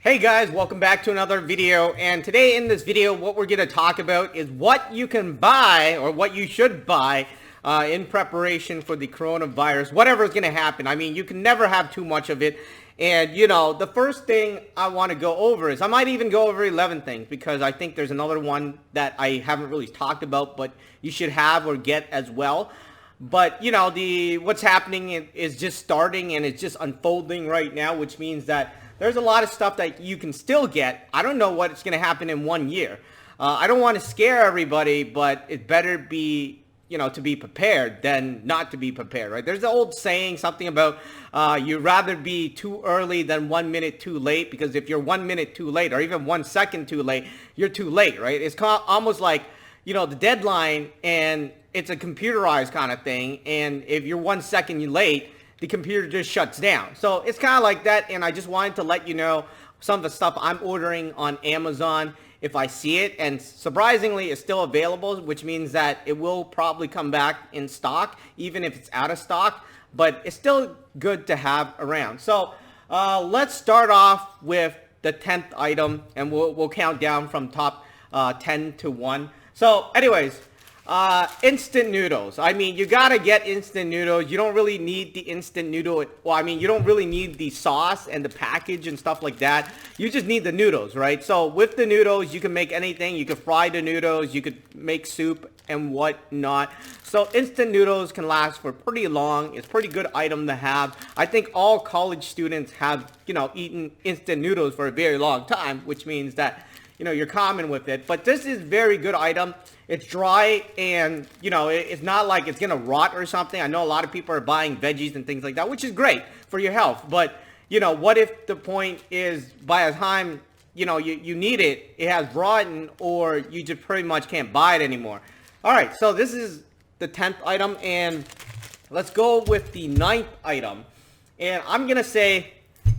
Hey guys, welcome back to another video, and today in this video what we're going to talk about is what you can buy or what you should buy in preparation for the coronavirus, whatever is going to happen. I mean, you can never have too much of it. And you know, the first thing I want to go over is, I might even go over 11 things because I think there's another one that I haven't really talked about, but you should have or get as well. But you know, what's happening is just starting and it's just unfolding right now, which means that there's a lot of stuff that you can still get. I don't know what's going to happen in 1 year. I don't want to scare everybody, but it better be, you know, to be prepared than not to be prepared, right? There's the old saying, something about you'd rather be too early than 1 minute too late, because if you're 1 minute too late or even 1 second too late, you're too late, right? It's almost like, you know, the deadline, and it's a computerized kind of thing, and if you're 1 second late, the computer just shuts down. So it's kind of like that, and I just wanted to let you know some of the stuff I'm ordering on Amazon if I see it, and surprisingly it's still available, which means that it will probably come back in stock even if it's out of stock, but it's still good to have around. So let's start off with the 10th item, and we'll count down from top 10 to 1. So anyways, instant noodles. I mean, you gotta get instant noodles. You don't really need the instant noodle. Well, I mean, you don't really need the sauce and the package and stuff like that. You just need the noodles, right? So with the noodles, you can make anything. You can fry the noodles. You could make soup and whatnot. So instant noodles can last for pretty long. It's a pretty good item to have. I think all college students have, you know, eaten instant noodles for a very long time, which means that, you know, you're common with it. But this is a very good item. It's dry, and you know, it's not like it's gonna rot or something. I know a lot of people are buying veggies and things like that, which is great for your health, but you know, what if the point is by the time, you know, you need it, it has rotten, or you just pretty much can't buy it anymore. All right, so this is the 10th item, and let's go with the 9th item, and I'm gonna say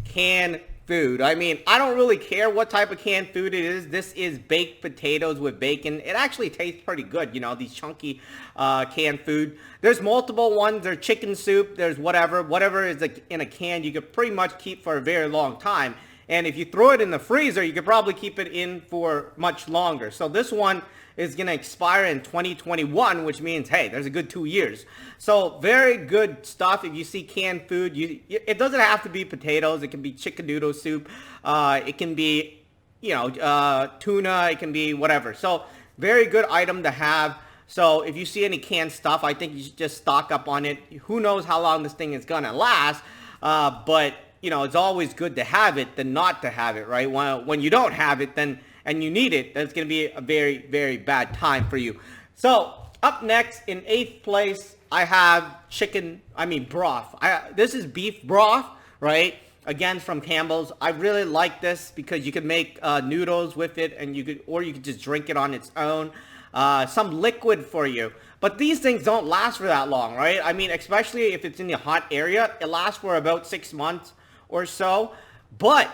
canned food. I mean, I don't really care what type of canned food it is. This is baked potatoes with bacon. It actually tastes pretty good, you know, these chunky canned food. There's multiple ones. There's chicken soup. There's whatever is in a can, you could pretty much keep for a very long time. And if you throw it in the freezer, you could probably keep it in for much longer. So this one is going to expire in 2021, which means, hey, there's a good 2 years. So very good stuff. If you see canned food, it doesn't have to be potatoes. It can be chicken noodle soup. It can be, you know, tuna. It can be whatever. So very good item to have. So if you see any canned stuff, I think you should just stock up on it. Who knows how long this thing is going to last, but you know, it's always good to have it than not to have it, right? When you don't have it, then and you need it, that's going to be a very, very bad time for you. So up next in 8th place, I have broth. This is beef broth, right? Again, from Campbell's. I really like this because you can make noodles with it, and you could just drink it on its own. Some liquid for you. But these things don't last for that long, right? I mean, especially if it's in the hot area, it lasts for about 6 months or so. But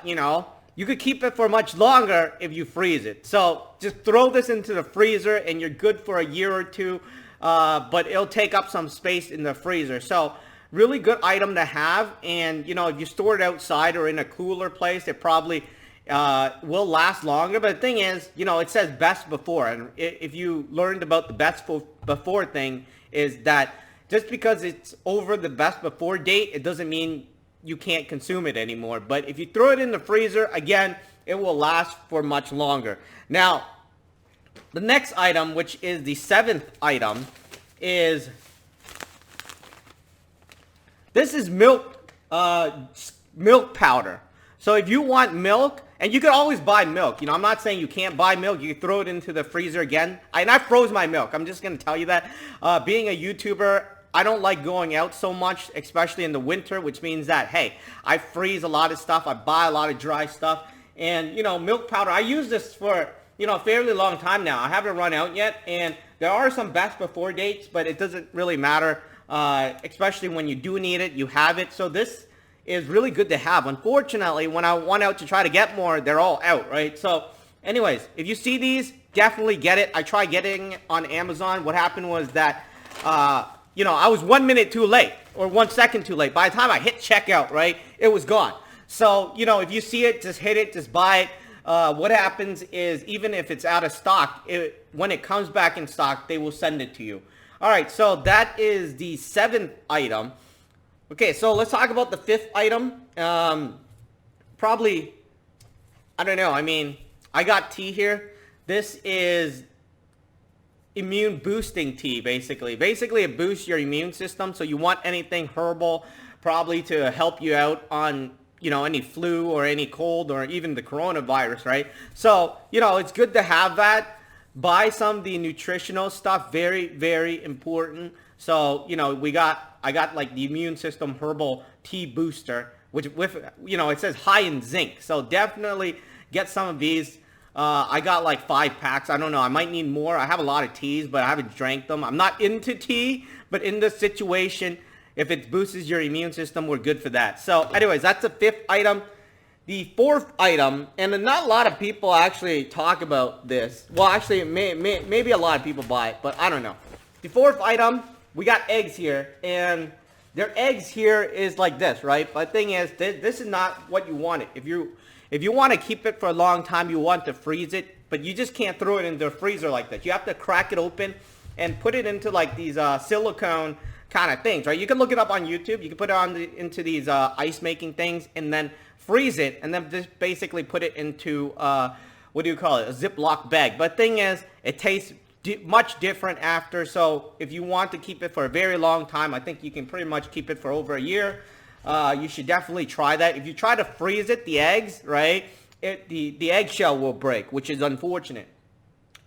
you know, you could keep it for much longer if you freeze it. So just throw this into the freezer and you're good for a year or two, but it'll take up some space in the freezer. So really good item to have. And you know, if you store it outside or in a cooler place, it probably will last longer. But the thing is, you know, it says best before, and if you learned about the best before thing, is that just because it's over the best before date, it doesn't mean you can't consume it anymore. But if you throw it in the freezer, again, it will last for much longer. Now, the next item, which is the 7th item, is this is milk powder. So if you want milk, and you can always buy milk. You know, I'm not saying you can't buy milk. You can throw it into the freezer again. And I froze my milk. I'm just going to tell you that. Being a YouTuber, I don't like going out so much, especially in the winter, which means that, hey, I freeze a lot of stuff. I buy a lot of dry stuff. And, you know, milk powder, I use this for, you know, a fairly long time now. I haven't run out yet. And there are some best before dates, but it doesn't really matter, especially when you do need it, you have it. So this is really good to have. Unfortunately, when I went out to try to get more, they're all out, right? So anyways, if you see these, definitely get it. I tried getting on Amazon. What happened was that, you know, I was 1 minute too late or 1 second too late. By the time I hit checkout, right, it was gone. So, you know, if you see it, just hit it, just buy it. What happens is, even if it's out of stock, when it comes back in stock, they will send it to you. All right, so that is the 7th item. Okay, so let's talk about the 5th item. Probably, I don't know. I mean, I got tea here. This is immune boosting tea, basically. Basically, it boosts your immune system. So you want anything herbal, probably to help you out on, you know, any flu or any cold or even the coronavirus, right? So, you know, it's good to have that. Buy some of the nutritional stuff. Very, very important. So, you know, I got like the immune system herbal tea booster, which with, you know, it says high in zinc. So definitely get some of these. I got like 5 packs. I don't know. I might need more. I have a lot of teas, but I haven't drank them. I'm not into tea, but in this situation, if it boosts your immune system, we're good for that. So anyways, that's the 5th item. The 4th item, and not a lot of people actually talk about this. Well, actually, maybe a lot of people buy it, but I don't know. The 4th item, we got eggs here, and their eggs here is like this, right? But the thing is, this is not what you want it. If you want to keep it for a long time, you want to freeze it, but you just can't throw it in the freezer like that. You have to crack it open and put it into like these silicone kind of things, right? You can look it up on YouTube. You can put it into these ice making things and then freeze it, and then just basically put it into what do you call it, a Ziploc bag. But the thing is, it tastes much different after. So if you want to keep it for a very long time, I think you can pretty much keep it for over a year. You should definitely try that. If you try to freeze it, the eggs, right, the eggshell will break, which is unfortunate.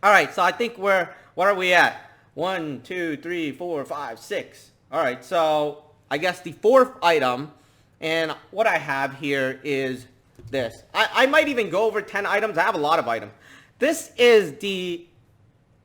All right, so I think what are we at? 1, 2, 3, 4, 5, 6. All right, so I guess the 4th item, and what I have here is this. I might even go over 10 items. I have a lot of items. This is the,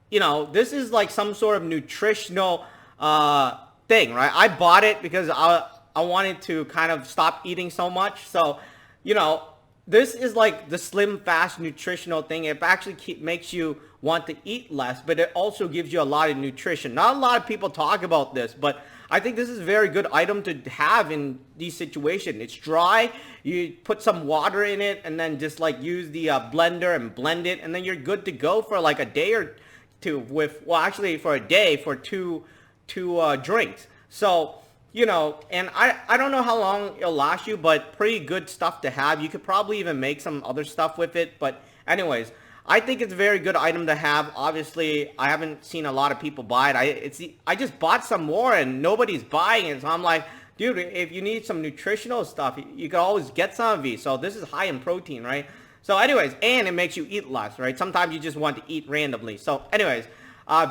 you know, this is like some sort of nutritional thing, right? I bought it because I wanted to kind of stop eating so much. So, you know, this is like the slim fast nutritional thing. It actually makes you want to eat less, but it also gives you a lot of nutrition. Not a lot of people talk about this, but I think this is a very good item to have in these situations. It's dry. You put some water in it and then just like use the blender and blend it, and then you're good to go for like a day or two with, well, actually for a day for two drinks. So, you know, and I don't know how long it'll last you, but pretty good stuff to have. You could probably even make some other stuff with it. But anyways, I think it's a very good item to have. Obviously, I haven't seen a lot of people buy it. I just bought some more and nobody's buying it. So I'm like, dude, if you need some nutritional stuff, you can always get some of these. So this is high in protein, right? So anyways, and it makes you eat less, right? Sometimes you just want to eat randomly. So anyways,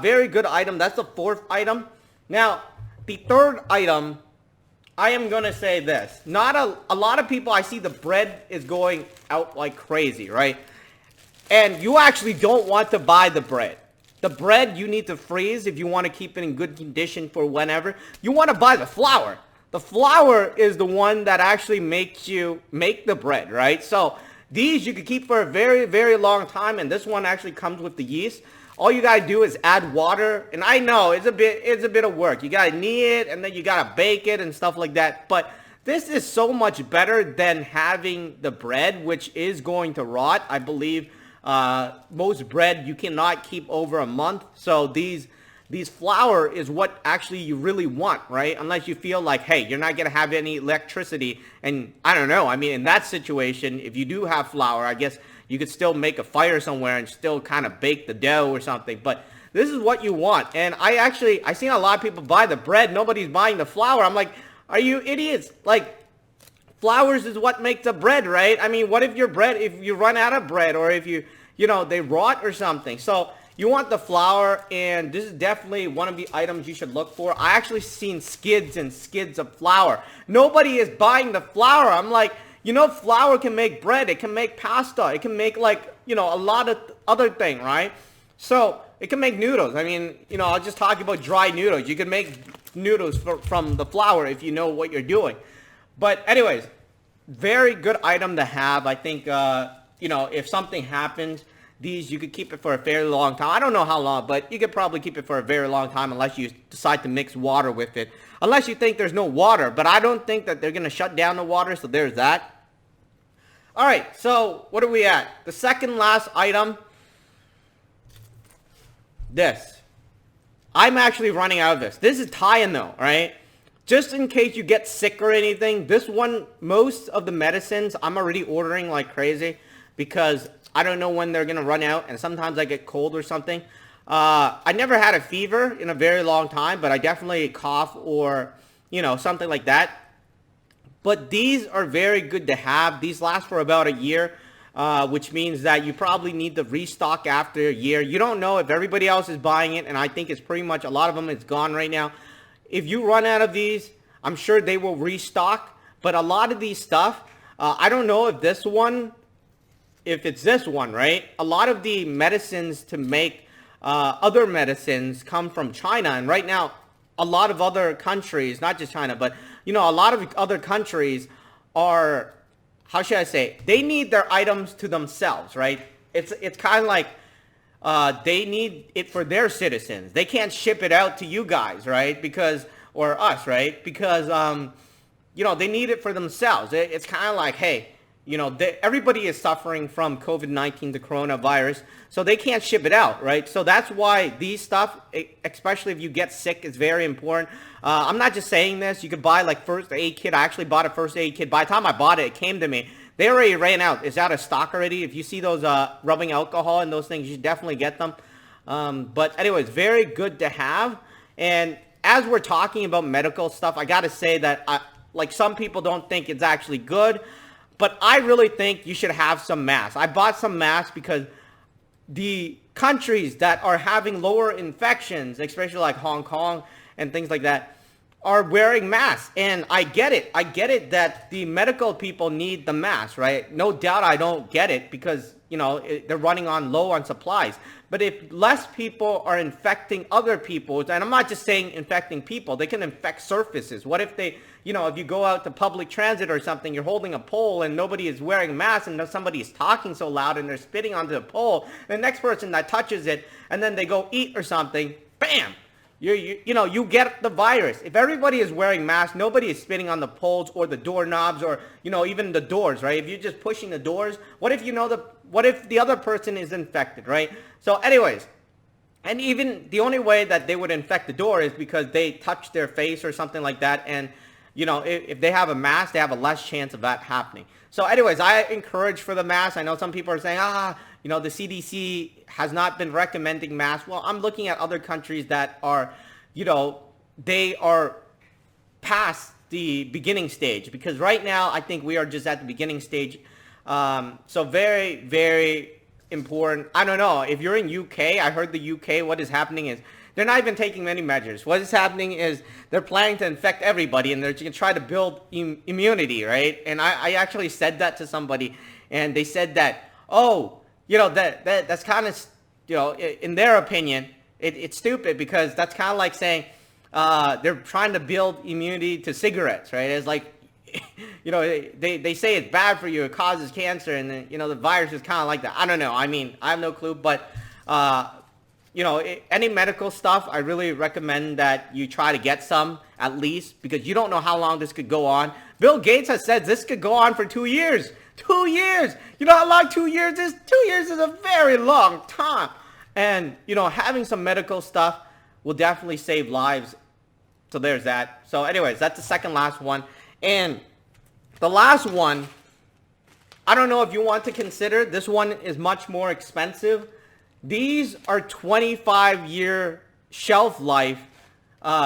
very good item. That's the 4th item. Now, the 3rd item, I am going to say this. Not a lot of people, I see the bread is going out like crazy, right? And you actually don't want to buy the bread. The bread you need to freeze if you want to keep it in good condition for whenever. You want to buy the flour. The flour is the one that actually makes you make the bread, right? So these you could keep for a very, very long time, and this one actually comes with the yeast. All you gotta do is add water, and I know it's a bit of work. You gotta knead it, and then you gotta bake it and stuff like that. But this is so much better than having the bread, which is going to rot. I believe most bread you cannot keep over a month. So these flour is what actually you really want, right? Unless you feel like, hey, you're not gonna have any electricity, and I don't know. I mean, in that situation, if you do have flour, I guess you could still make a fire somewhere and still kind of bake the dough or something. But this is what you want. And I seen a lot of people buy the bread. Nobody's buying the flour. I'm like, are you idiots? Like, flours is what makes the bread, right? I mean, what if your bread, if you run out of bread, or if you know, they rot or something. So you want the flour, and this is definitely one of the items you should look for. I actually seen skids and skids of flour. Nobody is buying the flour. I'm like, you know, flour can make bread. It can make pasta. It can make, like, you know, a lot of other things, right? So it can make noodles. I mean, you know, I'll just talk about dry noodles. You can make noodles from the flour if you know what you're doing. But anyways, very good item to have. I think, you know, if something happens, these you could keep it for a fairly long time. I don't know how long, but you could probably keep it for a very long time unless you decide to mix water with it. Unless you think there's no water. But I don't think that they're going to shut down the water, so there's that. All right, so what are we at? The second last item. This. I'm actually running out of this. This is Thailand though, right? Just in case you get sick or anything, this one, most of the medicines, I'm already ordering like crazy because I don't know when they're going to run out, and sometimes I get cold or something. I never had a fever in a very long time, but I definitely cough or, something like that. But these are very good to have. These last for about a year, which means that you probably need to restock after a year. You don't know if everybody else is buying it, and I think it's pretty much, a lot of them is gone right now. If you run out of these, I'm sure they will restock. But a lot of these stuff, I don't know if it's this one, right? A lot of the medicines to make other medicines come from China. And right now, a lot of other countries, not just China, but, a lot of other countries are, how should I say, they need their items to themselves, right? It's kind of like they need it for their citizens. They can't ship it out to you guys, right? Or us, right? Because, they need it for themselves. It's kind of like, hey, everybody is suffering from COVID-19, the coronavirus, so they can't ship it out, right? So that's why these stuff, especially if you get sick, is very important. I'm not just saying this. You could buy like first aid kit. I actually bought a first aid kit. By the time I bought it, it came to me. They already ran out. It's out of stock already. If you see those rubbing alcohol and those things, you should definitely get them. But anyways, very good to have. And as we're talking about medical stuff, I got to say that like some people don't think it's actually good. But I really think you should have some masks. I bought some masks because the countries that are having lower infections, especially like Hong Kong and things like that, are wearing masks. And I get it. I get it that the medical people need the masks, right? No doubt I don't get it because, they're running low on supplies. But if less people are infecting other people, and I'm not just saying infecting people, they can infect surfaces. What if they, if you go out to public transit or something, you're holding a pole and nobody is wearing a mask and somebody is talking so loud and they're spitting onto the pole, the next person that touches it and then they go eat or something, bam! You get the virus. If everybody is wearing masks, nobody is spitting on the poles or the doorknobs or, even the doors, right? If you're just pushing the doors, what if the other person is infected, right? So anyways, and even the only way that they would infect the door is because they touch their face or something like that. And, if they have a mask, they have a less chance of that happening. So anyways, I encourage for the mask. I know some people are saying, the CDC has not been recommending masks. Well, I'm looking at other countries that are, they are past the beginning stage. Because right now, I think we are just at the beginning stage. So very, very important. I don't know. If you're in UK, I heard the UK, what is happening is they're not even taking many measures. What is happening is they're planning to infect everybody and they're going to try to build immunity, right? And I actually said that to somebody and they said that, that's kind of, in their opinion, it's stupid because that's kind of like saying they're trying to build immunity to cigarettes, right? It's like, they say it's bad for you, it causes cancer, and then, the virus is kind of like that. I don't know. I mean, I have no clue, but, any medical stuff, I really recommend that you try to get some at least because you don't know how long this could go on. Bill Gates has said this could go on for 2 years. 2 years. You know how long 2 years is? 2 years is a very long time. And, having some medical stuff will definitely save lives. So there's that. So anyways, that's the second last one. And the last one, I don't know if you want to consider. This one is much more expensive. These are 25-year shelf life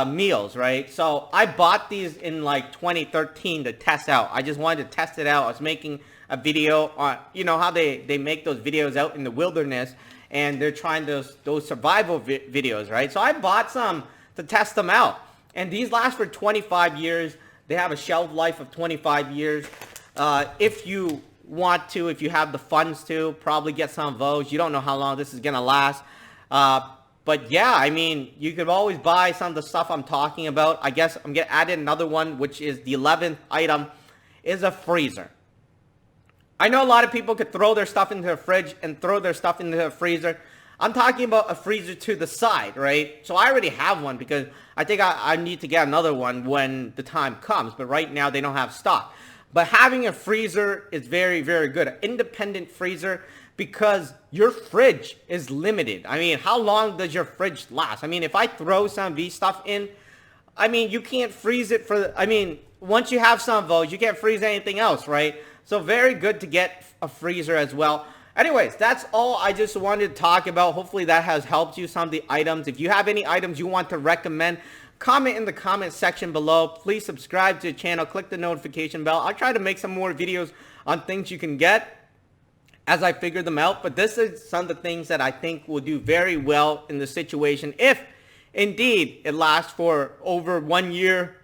meals, right? So I bought these in like 2013 to test out. I just wanted to test it out. I was making a video on, how they make those videos out in the wilderness and they're trying those survival videos, right? So I bought some to test them out. And these last for 25 years. They have a shelf life of 25 years. If you want to, if you have the funds to, probably get some of those. You don't know how long this is going to last. But yeah, I mean, you could always buy some of the stuff I'm talking about. I guess I'm going to add in another one, which is the 11th item, is a freezer. I know a lot of people could throw their stuff into a fridge and throw their stuff into a freezer. I'm talking about a freezer to the side, right? So I already have one because I think I need to get another one when the time comes. But right now they don't have stock. But having a freezer is very, very good. An independent freezer, because your fridge is limited. I mean, how long does your fridge last? I mean, if I throw some of these stuff in, I mean, you can't freeze it for, I mean, once you have some of those, you can't freeze anything else, right? So very good to get a freezer as well. Anyways, that's all I just wanted to talk about. Hopefully that has helped you, some of the items. If you have any items you want to recommend, comment in the comment section below. Please subscribe to the channel, click the notification bell. I'll try to make some more videos on things you can get as I figure them out. But this is some of the things that I think will do very well in the situation if indeed it lasts for over 1 year,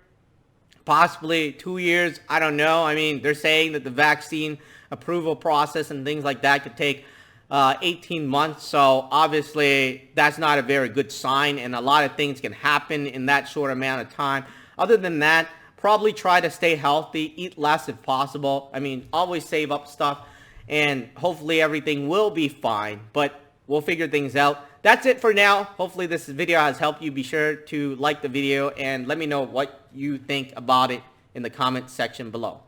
possibly 2 years. I don't know. I mean, they're saying that the vaccine approval process and things like that could take 18 months. So obviously that's not a very good sign, and a lot of things can happen in that short amount of time. Other than that, probably try to stay healthy, eat less if possible. I mean, always save up stuff, and hopefully everything will be fine, but we'll figure things out. That's it for now. Hopefully this video has helped you. Be sure to like the video and let me know what you think about it in the comment section below.